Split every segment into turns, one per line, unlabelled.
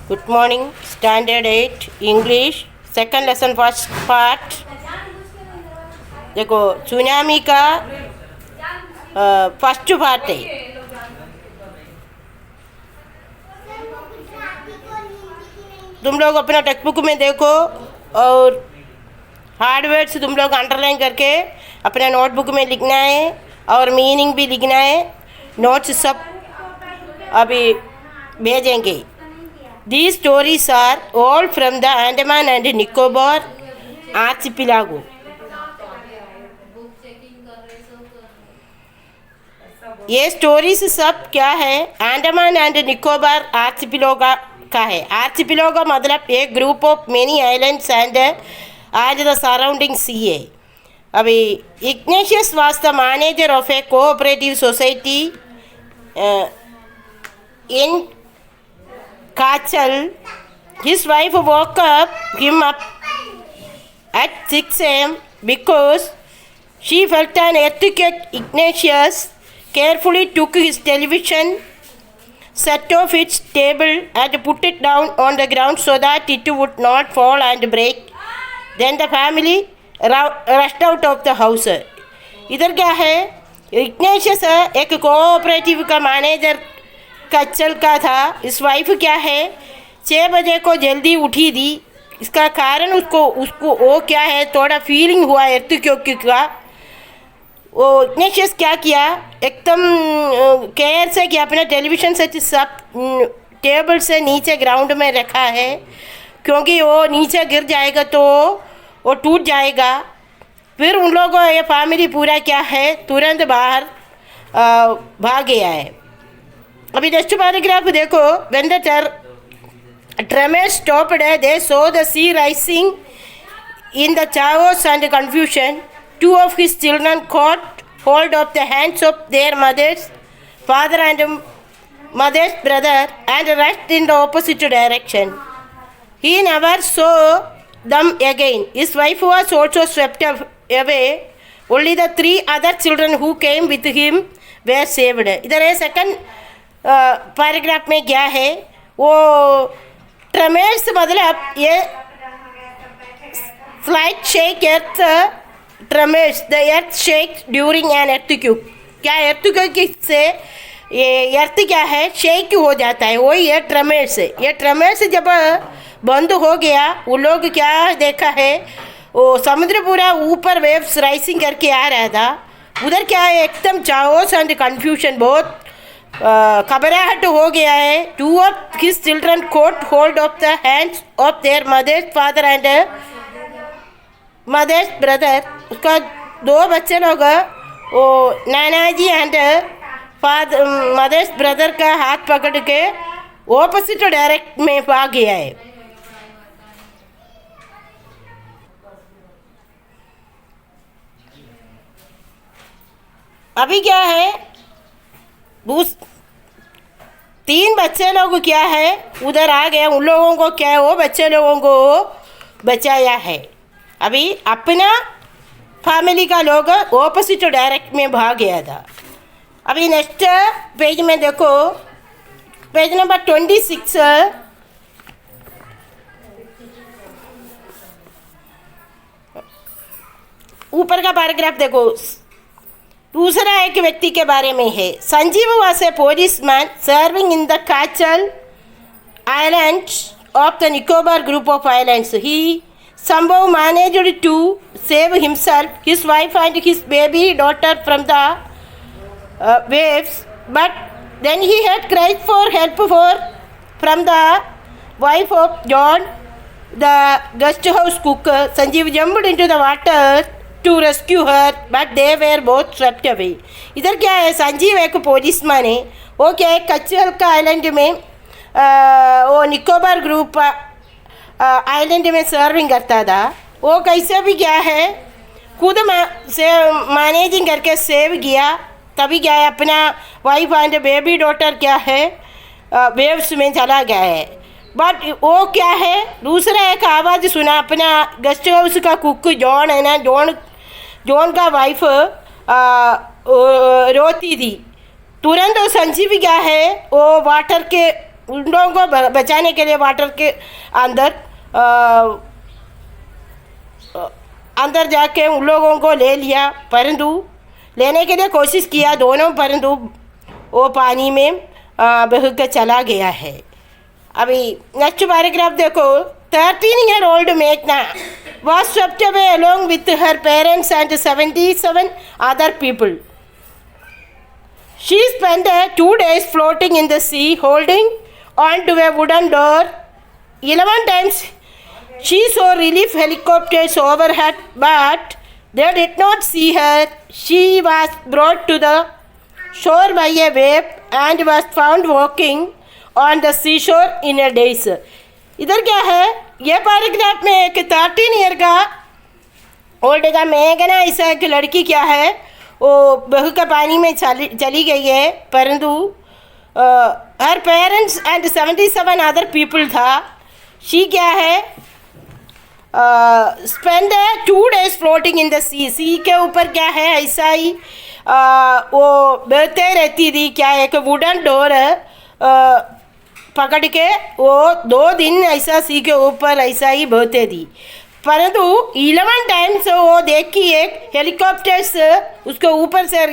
Good morning, Standard 8, English, second lesson first part. देखो tsunami का first part है. तुम लोग अपना टेक्स्ट बुक में देखो और हार्ड वर्ड्स तुम लोग अंडरलाइन करके अपना नोटबुक में लिखना है और मीनिंग भी लिखना है. नोट्स सब अभी भेजेंगे. These stories are all from the Andaman and Nicobar archipelago. ये स्टोरीज सब क्या है? अंडमान एंड निकोबार आर्चिपिलागो का है. आर्चिपिलागो मतलब एक group of many islands and the surrounding sea है. अभी Ignatius was the manager of a cooperative society in Kachal. His wife woke him up at 6 a.m. because she felt an earthquake. Ignatius carefully took his television, set off its table and put it down on the ground so that it would not fall and break. Then the family rushed out of the house. इधर क्या है? Ignatius एक cooperative का manager Katchal का था. इस wife क्या है 6 बजे को जल्दी उठी दी. इसका कारण उसको वो क्या है थोड़ा फीलिंग हुआ एर्थक्वेक का. वो इग्नेशियस क्या किया एकदम केयर से कि अपना टेलीविज़न सेट सब टेबल से नीचे ग्राउंड में रखा है क्योंकि वो नीचे गिर जाएगा तो वो टूट जाएगा. फिर उन लोगों ये फैमिली पूरा क्या है तुरंत बाहर भाग गया है. अभी नेक्स्ट पैराग्राफ देखो. When the tremors stopped, they saw the sea rising in the chaos and confusion. 2 of his children caught hold of the hands of their mother's father and mother's brother and rushed in the opposite direction. He never saw them again. His wife was also swept away. Only the 3 other children who came with him were saved. इधर है second paragraph में क्या है वो tremors मतलब ये flight shake earth tremors the earth shake during an earthquake. क्या earthquake से ये एर्थ क्या है शेक हो जाता है वही ये ट्रेमर्स. ये ट्रेमर्स जब बंद हो गया वो लोग क्या देखा है वो समुद्र पूरा ऊपर वेव्स राइसिंग करके आ रहा था. उधर क्या है एकदम चाओस एंड कन्फ्यूजन बहुत घबराहट हो गया है. 2 of his children caught hold of the hands of their mother's father and mother's brother. उसका 2 बच्चे लोग वो नाना जी एंड फादर मदर्स ब्रदर का हाथ पकड़ के ऑपोजिट डायरेक्ट में भाग गया है. अभी क्या है 3 बच्चे लोग क्या है उधर आ गए. उन लोगों को क्या है वो बच्चे लोगों को बचाया है. अभी अपना फैमिली का लोग ऑपोजिट डायरेक्ट में भाग गया था. अभी नेक्स्ट पेज में देखो पेज नंबर 26. ऊपर का पैराग्राफ देखो. दूसरा एक व्यक्ति के बारे में है. Sanjeev was a policeman serving in the Kachal Islands of the Nicobar group of islands. He somehow managed to save himself, his wife and his baby daughter from the waves. But then he had cried for help from the wife of John, the guest house cook. Sanjeev jumped into the water to rescue her, but they were both swept away. इधर क्या है संजीव एक policeman है. वो क्या है कच्चल का island में वो निकोबार ग्रुप आइलैंड में सर्विंग करता था. वो कैसे भी क्या है खुद से मैनेजिंग करके सेव किया. तभी क्या है अपना वाइफ एंड बेबी डॉटर क्या है वेव्स में चला गया है. बट वो क्या है दूसरा एक आवाज़ सुना. अपना गेस्ट हाउस का कुक जॉन है ना जॉन का वाइफ रोती थी. तुरंत वो संजीव क्या है वो वाटर के उन लोगों को बचाने के लिए वाटर के अंदर अंदर जाके उन लोगों को ले लिया, परंतु लेने के लिए कोशिश किया दोनों, परंतु वो पानी में बह के चला गया है। अभी नेक्स्ट पैराग्राफ देखो। 13-year-old मेघना was swept away along with her parents and 77 other people. She spent 2 days floating in the sea, holding on to a wooden door. 11 times she saw relief helicopters overhead, but they did not see her. She was brought to the shore by a wave and was found walking on the seashore in a daze. इधर क्या है, ये paragraph में एक 13 year का old का मेघना ऐसा एक लड़की क्या है, वो बहू का पानी में चली गई है, परंतु हर पेरेंट्स एंड 77 अदर पीपल था। शी क्या है, spend 2 days floating in the sea के ऊपर क्या है ऐसा ही वो बहते रहती थी। क्या एक वुडन डोर पकड़ के वो 2 दिन ऐसा सी के ऊपर ऐसा ही बहते थी, परंतु 11 टाइम्स वो देखी एक हेलीकॉप्टर्स उसके ऊपर से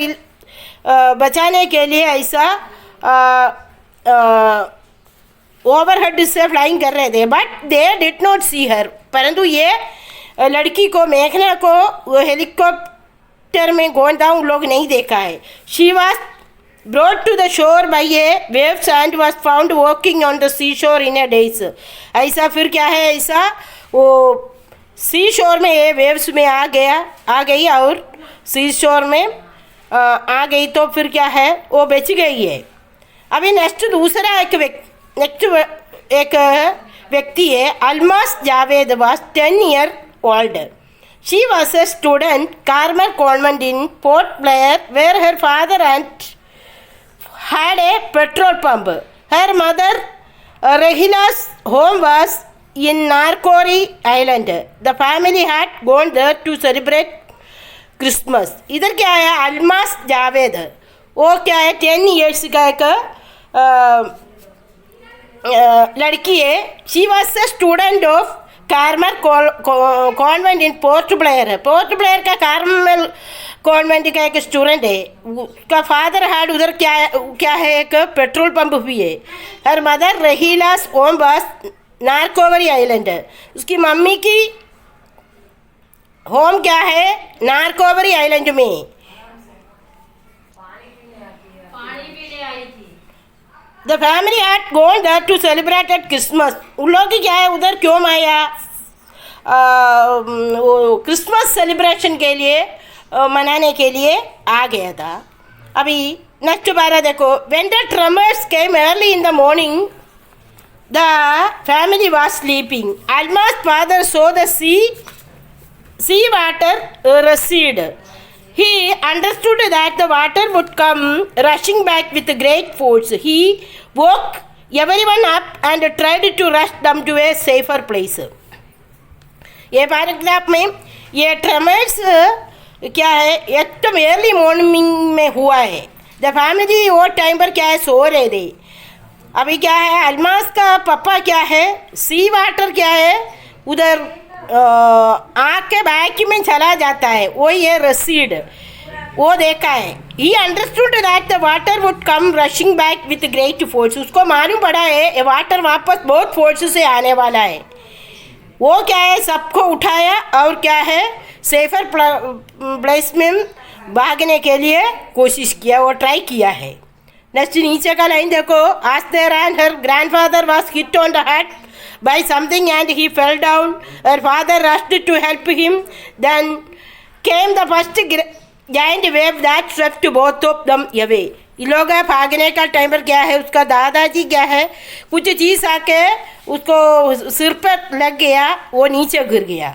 बचाने के लिए ऐसा ओवरहेड से फ्लाइंग कर रहे थे, बट दे डिड नॉट सी हर। परंतु ये लड़की को, मेघना को वो हेलीकॉप्टर में कौन था उन लोग नहीं देखा है। She was brought to the shore by a waves and was found walking on the seashore in a daze. ऐसा फिर क्या है, ऐसा वो सी शोर में ये वेव्स में आ गई और सी शोर में आ गई, तो फिर क्या है वो बच गई है। अभी नेक्स्ट दूसरा एक व्यक्ति है, Almas Javed was 10 year old. She was a student Carmel Convent in Port Blair, where her father and had a petrol pump. Her mother Rahila's home was in Narkori Island. The family had gone there to celebrate Christmas. इधर क्या है, अलमास जावेद वो क्या है 10 years का एक लड़की है। She was a student of Carmel convent in port Blair. Port Blair का कार्मल कॉन्वेंट का एक स्टूडेंट है। उसका फादर हैड उधर क्या है एक पेट्रोल पंप भी है। Her mother Rahila's home was Nancowry island. उसकी मम्मी की होम क्या है, नारकोवरी आइलैंड में। The family had gone there to celebrate Christmas. उन लोग की क्या है उधर क्यों आया, वो क्रिसमस सेलिब्रेशन के लिए मनाने के लिए आ गया था। अभी नेक्स्ट बारा देखो। When the tremors came early in the morning the family was sleeping. Almas father saw the sea water recede. He understood that the water would come rushing back with great force. He woke everyone up and tried to rush them to a safer place. ये paragraph में ये ट्रमर्स क्या है एकदम early morning में हुआ है। The family वो टाइम पर क्या है सो रहे थे। अभी क्या है अलमास का पापा क्या है सी वाटर क्या है उधर आँख के बैक में चला जाता है, वो ये रसीड वो देखा है। He understood that the water would come rushing back with great force. उसको मालूम पड़ा है ये वाटर वापस बहुत फोर्स से आने वाला है। वो क्या है सबको उठाया और क्या है सेफर प्लेस में भागने के लिए कोशिश किया, वो ट्राई किया है। नेक्स्ट नीचे का लाइन देखो। आज there and her grandfather was hit on the head by something and he fell down. Her father rushed to help him. Then came the first giant wave that swept both of them away. ये लोग भागने का time पर क्या है उसका दादाजी क्या है कुछ चीज़ आके उसको सिर पर लग गया, वो नीचे गिर गया।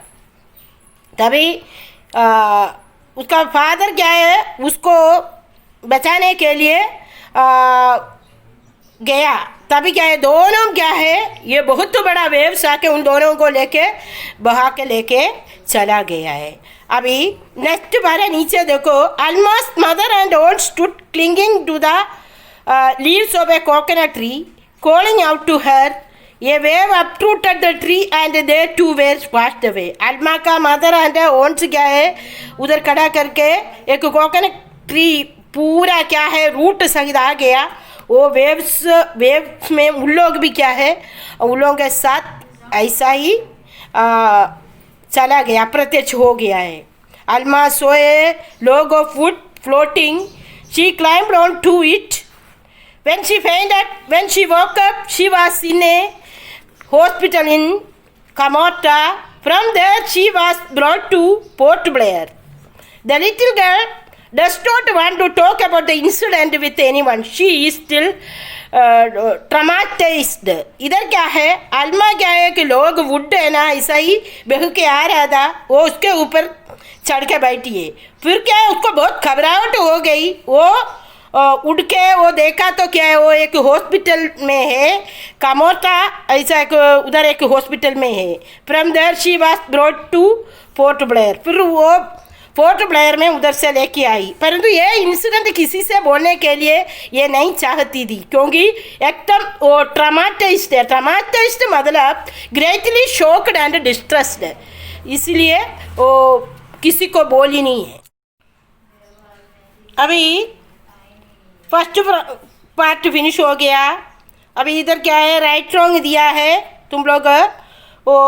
तभी उसका फादर क्या है उसको बचाने के लिए गया। तभी क्या है दोनों क्या है ये बहुत बड़ा वेव्स आके उन दोनों को लेके बहा के लेके चला गया है। अभी नेक्स्ट बार नीचे देखो। Almas mother and old stood clinging to the leaves of a coconut tree calling out to her. A wave uprooted the tree and they too were washed away. Alma का मदर एंड ओन्स क्या है उधर खड़ा करके एक coconut tree पूरा क्या है रूट सहित आ गया. वो वेव्स में उन लोग भी क्या है उन लोगों के साथ ऐसा ही चला गया, अप्रत्यक्ष हो गया है. Alma saw a log of wood floating. She climbed on to it. When she woke up, she was in a hospital in Kamota. From there, she was brought to Port Blair. The little girl does not want to talk about the incident with anyone. She is still ट्रमाटाइज्ड. इधर क्या है अल्मा क्या है कि लोग would है ना ऐसा ही बह के आ रहा था, वो उसके ऊपर चढ़ के बैठी है. फिर क्या है उसको बहुत घबराहट हो गई. वो उड़ के वो देखा तो क्या है वो एक हॉस्पिटल में है कामोटा ऐसा एक उधर एक हॉस्पिटल में है. From there she was brought to Port Blair. फिर वो पोर्ट ब्लेयर में उधर से लेके आई. परंतु ये इंसिडेंट किसी से बोलने के लिए ये नहीं चाहती थी क्योंकि एकदम वो ट्रमाटाइज्ड है. ट्रमाटाइज्ड मतलब ग्रेटली शॉक्ड एंड डिस्ट्रेस्ड, इसलिए वो किसी को बोली नहीं है. अभी फर्स्ट पार्ट फिनिश हो गया. अभी इधर क्या है राइट रॉन्ग दिया है, तुम लोग वो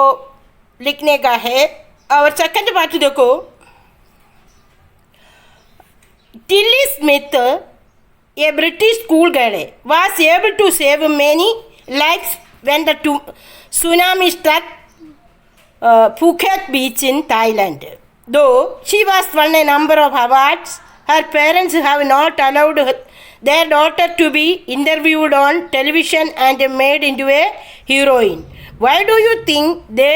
लिखने का है. और सेकंड पार्ट देखो. टिल्ली Smith, a British schoolgirl, was able to save many lives when the tsunami struck Phuket Beach in Thailand. Though she was won a number of awards, her parents have not allowed their daughter to be interviewed on television and made into a heroine. Why do you think they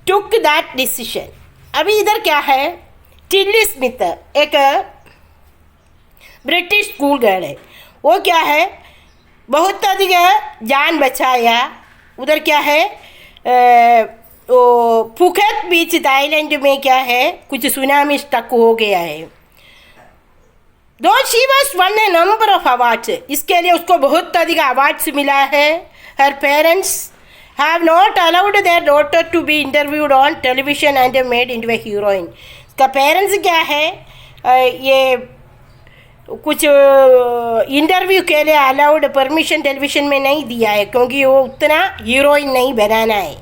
took that decision? अभी इधर क्या है टिल्ली Smith एक British school girl है. वो क्या है बहुत अधिक जान बचाया. उधर क्या है वो फुकेत बीच थाईलैंड में क्या है कुछ सुनामी स्टक हो गया है. Though she was won a number of awards, इसके लिए उसको बहुत अधिक अवार्ड्स मिला है. Her parents have not allowed their daughter to be interviewed on television and made into a heroine. इसका पेरेंट्स क्या है ये कुछ इंटरव्यू के लिए अलाउड परमिशन टेलीविजन में नहीं दिया है क्योंकि वो उतना हीरोइन नहीं बनाना है.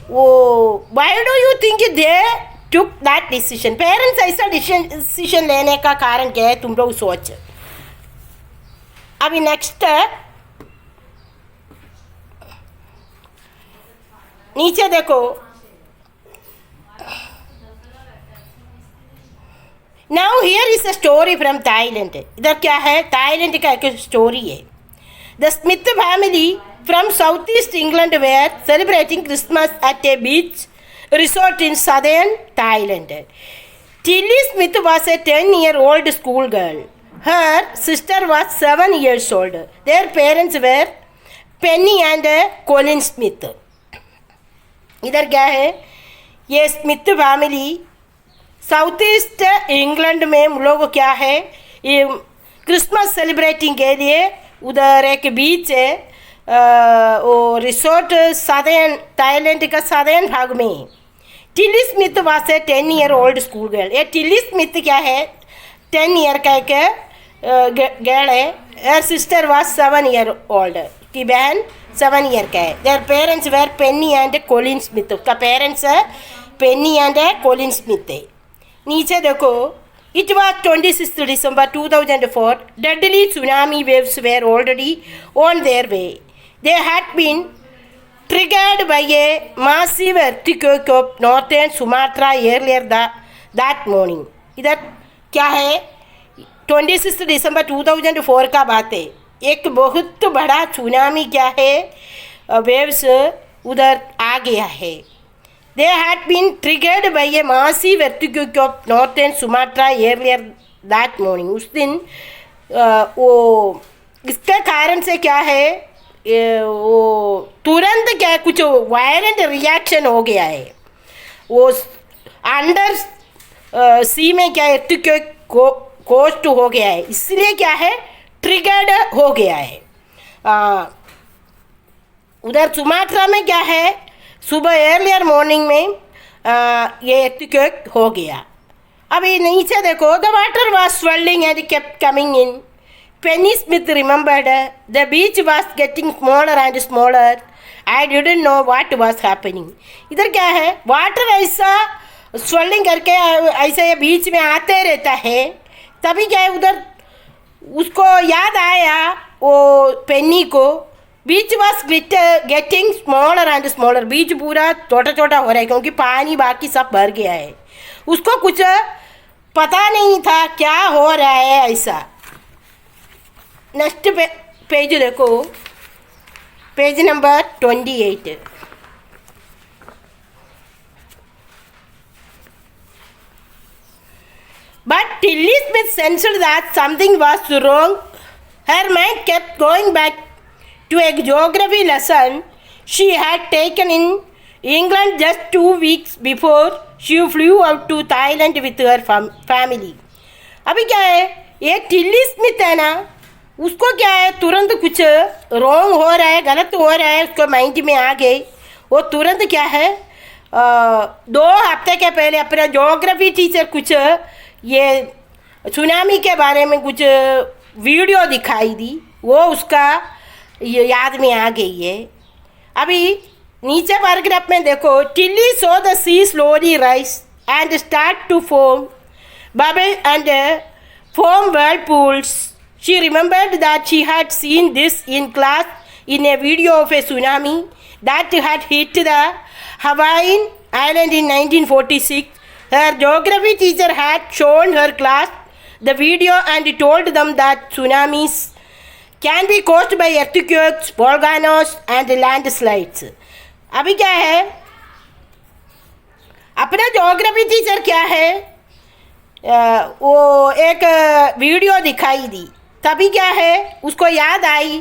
वो why do you think they took that decision? Parents ऐसा डिसीजन लेने का कारण क्या है तुम लोग सोच. अभी नेक्स्ट नीचे देखो. Now here is a story from Thailand. इधर क्या है थाईलैंड का एक स्टोरी है. The Smith family from south east England were celebrating Christmas at a beach resort in southern Thailand. Tilly Smith was a 10-year-old schoolgirl. Her sister was 7 years old. Their parents were Penny and Colin Smith. इधर क्या है ये Smith family south east England में हम लोग क्या है ये क्रिसमस सेलिब्रेटिंग के लिए उधर एक बीच है वो रिसोर्ट सदर्न थाईलैंड का सदर्न भाग में. Tilly Smith was a 10-year-old school girl. ये टिल्ली स्मिथ क्या है 10 ईयर का एक गर्ल है. Her sister was 7 year old, की बहन 7 ईयर का है. Their parents were Penny and Colin Smith. उसका parents Penny and Colin Smith है. नीचे देखो. It was 26th December 2004. Deadly tsunami waves were already on their way. They had been triggered by a massive earthquake of northern Sumatra earlier that morning. इधर क्या है 26 दिसंबर 2004 का बात है. एक बहुत बड़ा सुनामी क्या है वेव्स उधर आ गया है. They had been triggered by a massive earthquake of northern Sumatra earlier that morning. उस दिन वो इसके कारण से क्या है वो तुरंत क्या कुछ वायलेंट रिएक्शन हो गया है. वो अंडर सी में क्या earthquake कोस्ट हो गया है, इसलिए क्या है ट्रिगर्ड हो गया है. उधर सुमात्रा में क्या है, सुबह एर्लियर मॉर्निंग में ये earthquake हो गया. अभी नीचे देखो, the water was swelling and kept coming in. Penny Smith remembered the beach was getting smaller and smaller. I didn't know what was happening. इधर क्या है, वाटर ऐसा स्वेलिंग करके ऐसा ये बीच में आते रहता है. तभी क्या है, उधर उसको याद आया वो पेनी को, beach was getting smaller and smaller. Beach पूरा छोटा छोटा हो रहा है क्योंकि पानी बाकी सब भर गया है. उसको कुछ पता नहीं था क्या हो रहा है ऐसा. नेक्स्ट पेज देखो, page number 28. But Tilly Smith sensed that something was wrong. Her mind kept going back to a geography lesson she had taken in England just 2 weeks before she flew out to Thailand with her family. अभी क्या है, ये Tilly Smith है ना, उसको क्या है, तुरंत कुछ रॉन्ग हो रहा है, गलत हो रहा है, उसको माइंड में आ गई. वो तुरंत क्या है, 2 हफ्ते के पहले अपना ज्योग्राफी टीचर कुछ ये सुनामी के बारे में कुछ वीडियो दिखाई दी, वो उसका ये याद में आ गई है. अभी नीचे पैराग्राफ में देखो, Tilly so the sea slowly rise and start to foam bubble and foam whirlpools. She remembered that she had seen this in class in a video of a tsunami that had hit the Hawaiian island in 1946. Her geography teacher had shown her class the video and told them that tsunamis can be caused by earthquakes, volcanoes and landslides. अभी क्या है, अपना geography teacher क्या है, वो एक video दिखाई दी. तभी क्या है, उसको याद आई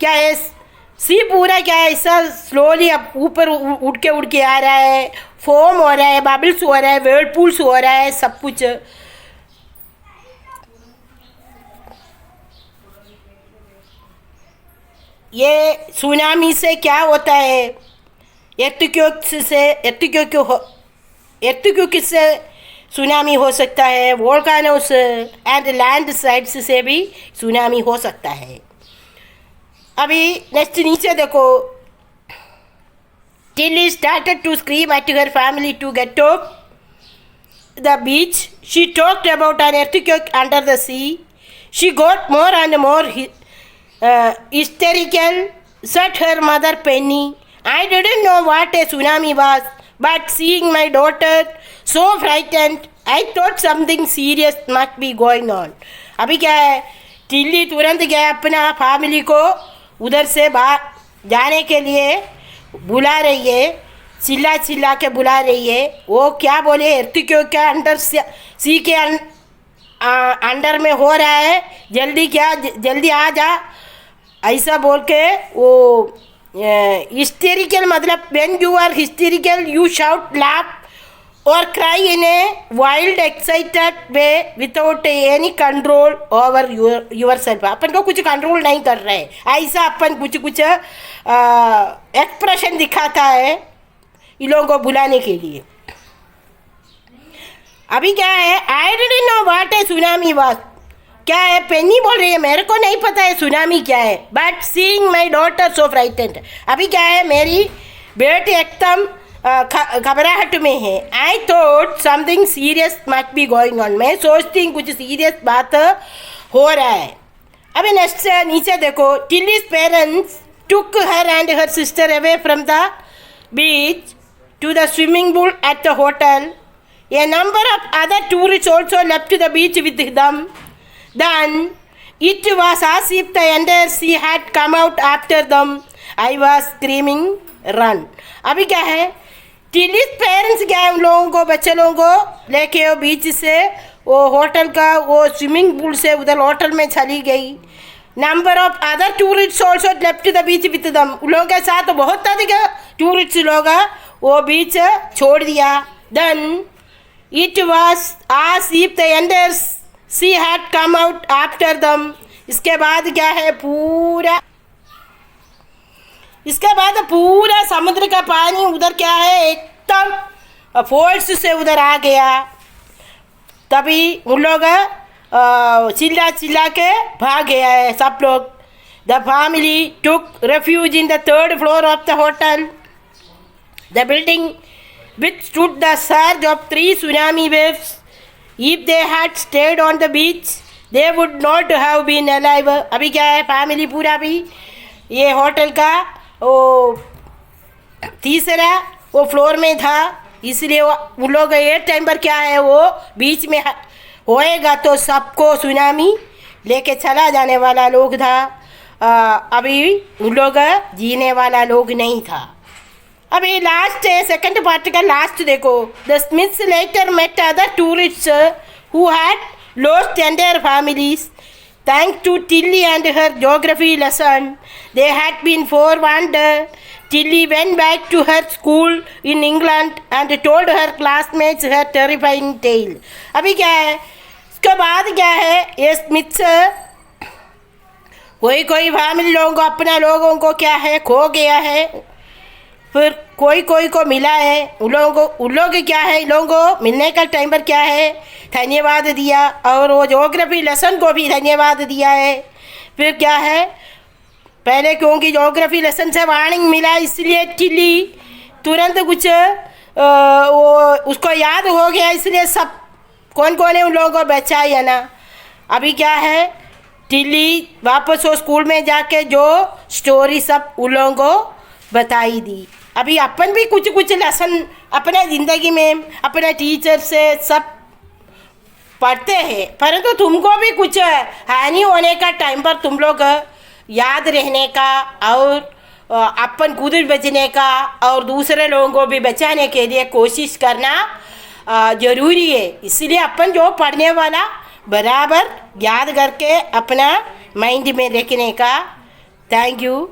क्या है, सी पूरा क्या है ऐसा स्लोली अब ऊपर उड़ के आ रहा है, फोम हो रहा है, बबल्स हो रहा है, व्हर्लपूल्स हो रहा है, सब कुछ. ये सुनामी से क्या होता है, earthquake से सुनामी हो सकता है, वोल्कानोस एंड लैंड साइड्स से भी सुनामी हो सकता है. अभी नेक्स्ट नीचे देखो, Tilly started to scream at her family to get off the beach. She talked about an earthquake under the sea. She got more and more hysterical, said her mother Penny. I didn't know what a tsunami was, but seeing my daughter so frightened, I thought something serious must be going on. अभी क्या है, टिल्ली तुरंत गया अपना family को उधर से बाहर जाने के लिए बुला रही है, चिल्ला के बुला रही है. वो क्या बोले, earthquake के अंडर सी के अंडर में हो रहा है, जल्दी आ जा ऐसा बोल के. वो हिस्टेरिकल मतलब when you are hysterical you shout, laugh or cry in a wild excited way without any control over yourself. अपन को कुछ कंट्रोल नहीं कर रहे हैं, ऐसा अपन कुछ एक्सप्रेशन दिखाता है इन लोगों को बुलाने के लिए. अभी क्या है, I didn't know what A tsunami was. क्या है, पेनी बोल रही है मेरे को नहीं पता है सुनामी क्या है, but seeing my daughter so frightened. अभी क्या है, मेरी बेटी एकदम घबराहट में है. I thought something serious must be going on. मैं सोचती हूँ कुछ सीरियस बात हो रहा है. अभी नेक्स्ट नीचे देखो, टिल्लीज parents took her and her sister away from the beach to the swimming pool at the hotel. A number of other tourists also left the beach with them. Then it was as if the entire sea had come out after them. I was screaming, run. अभी क्या है, टिल्लीज parents गए उन लोगों को, बच्चे लोगों को लेके वो बीच से, वो होटल का वो स्विमिंग पूल से उधर होटल में चली गई. Number of other tourist also left the beach with दम. उन लोगों के साथ बहुत अधिक टूरिस्ट लोग वो बीच छोड़ दिया. Then it was as if the entire sea had come out after them. इसके बाद क्या है, पूरा इसके बाद पूरा समुद्र का पानी उधर क्या है एकदम फोर्स से उधर आ गया। तभी उन लोग चिल्ला चिल्ला के भाग गया है सब लोग। The family took refuge in the third floor of the hotel. The building withstood the surge of 3 tsunami waves. If they had stayed on the beach, they would not have been alive. अभी क्या है family पूरा भी ये hotel का वो तीसरा वो फ्लोर में था, इसलिए उन लोग ये टाइम पर क्या है वो बीच में होएगा तो सबको सुनामी लेके चला जाने वाला लोग था। अभी उन लोग जीने वाला लोग नहीं था। अभी लास्ट है सेकंड पार्ट का लास्ट देखो। The Smiths later met other tourists who had lost entire families thanks to Tilly and her geography lesson they had been forewarned. Tilly went back to her school in England and told her classmates her terrifying tale. अभी क्या है इसके बाद क्या है ये Smiths कोई कोई फैमिली लोगों को अपना लोगों को क्या है खो गया है, फिर कोई कोई को मिला है। उन लोग क्या है इन लोगों को मिलने का टाइम पर क्या है धन्यवाद दिया और वो ज्योग्राफी लेसन को भी धन्यवाद दिया है। फिर क्या है पहले क्योंकि ज्योग्राफी लेसन से वार्निंग मिला इसलिए टिल्ली तुरंत कुछ वो उसको याद हो गया, इसलिए सब कौन कौन है उन लोगों को बचाया ना। अभी क्या है टिल्ली वापस वो स्कूल में जाके जो स्टोरी सब उन लोगों को बताई दी। अभी अपन भी कुछ कुछ लेसन अपने ज़िंदगी में अपने टीचर से सब पढ़ते हैं, परंतु तुमको भी कुछ हानि होने का टाइम पर तुम लोग याद रहने का और अपन खुद बचने का और दूसरे लोगों को भी बचाने के लिए कोशिश करना ज़रूरी है। इसलिए अपन जो पढ़ने वाला बराबर याद करके अपना माइंड में रखने का। Thank you.